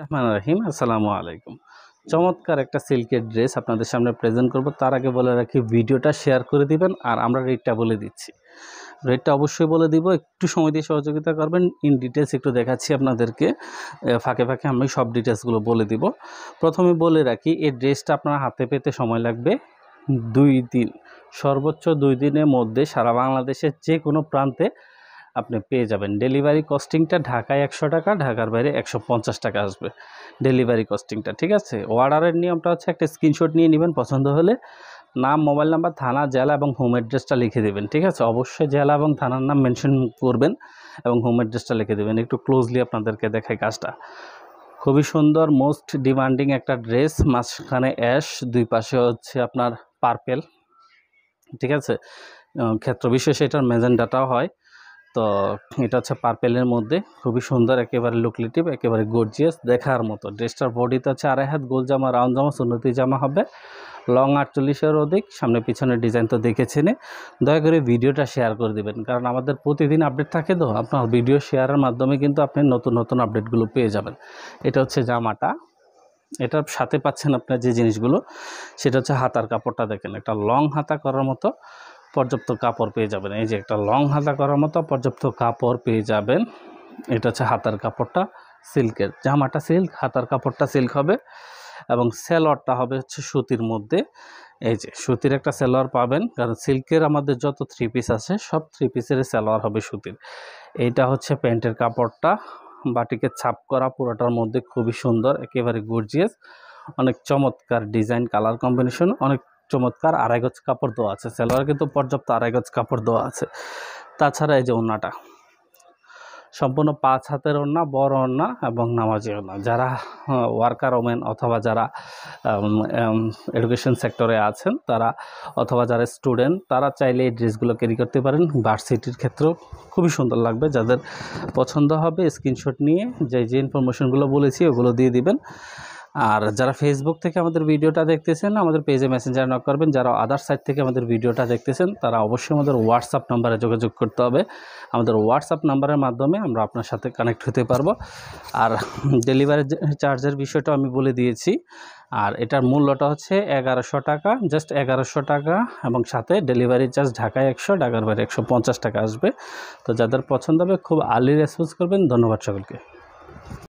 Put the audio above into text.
রহমান রহিম, আসসালামু আলাইকুম। চমৎকার একটা সিল্কের ড্রেস আপনাদের সামনে প্রেজেন্ট করব। তার আগে বলে রাখি, ভিডিওটা শেয়ার করে দিবেন আর আমরা রেটটা বলে দিচ্ছি। রেটটা অবশ্যই বলে দিব, একটু সময় দিয়ে সহযোগিতা করবেন। ইন ডিটেলস একটু দেখাচ্ছি আপনাদেরকে, ফাঁকে ফাঁকে আমি সব ডিটেলসগুলো বলে দিব। প্রথমে বলে রাখি, এই ড্রেসটা আপনার হাতে পেতে সময় লাগবে 2 দিন, সর্বোচ্চ 2 দিনের মধ্যে সারা বাংলাদেশের যে কোনো প্রান্তে আপনি পেয়ে যাবেন। ডেলিভারি কস্টিংটা ঢাকায় 100 টাকা, ঢাকার বাইরে 150 টাকা আসবে ডেলিভারি কস্টিংটা, ঠিক আছে। অর্ডারের নিয়মটা হচ্ছে, একটা স্ক্রিনশট নিয়ে নেবেন, পছন্দ হলে নাম, মোবাইল নাম্বার, থানা, জেলা এবং হোম অ্যাড্রেসটা লিখে দেবেন, ঠিক আছে। অবশ্যই জেলা এবং থানার নাম মেনশন করবেন এবং হোম অ্যাড্রেসটা লিখে দেবেন। একটু ক্লোজলি আপনাদেরকে দেখাই কাজটা। খুবই সুন্দর, মোস্ট ডিমান্ডিং একটা ড্রেস। মাঝখানে অ্যাশ, দুই পাশে হচ্ছে আপনার পার্পেল, ঠিক আছে। ক্ষেত্র বিশেষে এটার ম্যাজেন্ডাটাও হয়। তো এটা হচ্ছে পার্পেলের মধ্যে, খুবই সুন্দর, একেবারে লুকলেটিভ, একেবারে গর্জিয়াস, দেখার মতো। ড্রেসটার বডিতে হচ্ছে 2.5 হাত গোল জামা, রাউন্ড জামা, সুন্নতি জামা হবে, লং 48-এর অধিক। সামনে পিছনের ডিজাইন তো দেখেছেন। দয়া করে ভিডিওটা শেয়ার করে দিবেন, কারণ আমাদের প্রতিদিন আপডেট থাকে, তো আপনার ভিডিও শেয়ারের মাধ্যমে কিন্তু আপনি নতুন নতুন আপডেটগুলো পেয়ে যাবেন। এটা হচ্ছে জামাটা, এটার সাথে পাচ্ছেন আপনার যে জিনিসগুলো, সেটা হচ্ছে হাতার কাপড়টা দেখেন, একটা লং হাতা করার মতো পর্যাপ্ত কাপড় পেয়ে যাবেন। এই যে একটা লং হাতা করার মতো পর্যাপ্ত কাপড় পেয়ে যাবেন। এটা হচ্ছে হাতার কাপড়টা সিল্কের, জামাটা সিল্ক, হাতার কাপড়টা সিল্ক হবে এবং সেলোয়ারটা হবে হচ্ছে সুতির মধ্যে। এই যে সুতির একটা সেলোয়ার পাবেন, কারণ সিল্কের আমাদের যত 3 পিস আছে সব 3 পিসের সেলোয়ার হবে সুতির। এইটা হচ্ছে প্যান্টের কাপড়টা, বাটিকের ছাপ করা, পুরোটার মধ্যে খুবই সুন্দর, একেবারে গর্জিয়াস, অনেক চমৎকার ডিজাইন, কালার কম্বিনেশন, অনেক চমৎকার। 2.5 গজ কাপড় দেওয়া আছে, সেলোয়ার কিন্তু পর্যাপ্ত 2.5 গজ কাপড় দেওয়া আছে। তাছাড়া এই যে ওড়নাটা সম্পূর্ণ 5 হাতের ওড়না, বড় ওড়না এবং নামাজি ওড়না। যারা ওয়ার্কার ওমেন অথবা যারা এডুকেশন সেক্টরে আছেন তারা, অথবা যারা স্টুডেন্ট, তারা চাইলে এই ড্রেসগুলো ক্যারি করতে পারেন। ভার্সিটির ক্ষেত্রেও খুবই সুন্দর লাগবে। যাদের পছন্দ হবে স্ক্রিনশট নিয়ে যে ইনফরমেশনগুলো বলেছি ওগুলো দিয়ে দিবেন। আর যারা ফেসবুক থেকে আমাদের ভিডিওটা দেখতেছেন, আমাদের পেজে মেসেঞ্জার নক করবেন। যারা আদার সাইট থেকে আমাদের ভিডিওটা দেখতেছেন, তারা অবশ্যই আমাদের হোয়াটসঅ্যাপ নাম্বারে যোগাযোগ করতে হবে। আমাদের হোয়াটসঅ্যাপ নাম্বারের মাধ্যমে আমরা আপনার সাথে কানেক্ট হতে পারবো। আর ডেলিভারি চার্জের বিষয়টা আমি বলে দিয়েছি। আর এটার মূল্যটা হচ্ছে 1100 টাকা, জাস্ট 1100 টাকা, এবং সাথে ডেলিভারি চার্জ ঢাকায় 100, ঢাকার বাইরে 150 টাকা আসবে। তো যাদের পছন্দ হবে খুব আর্লি রেসপন্স করবেন। ধন্যবাদ সকলকে।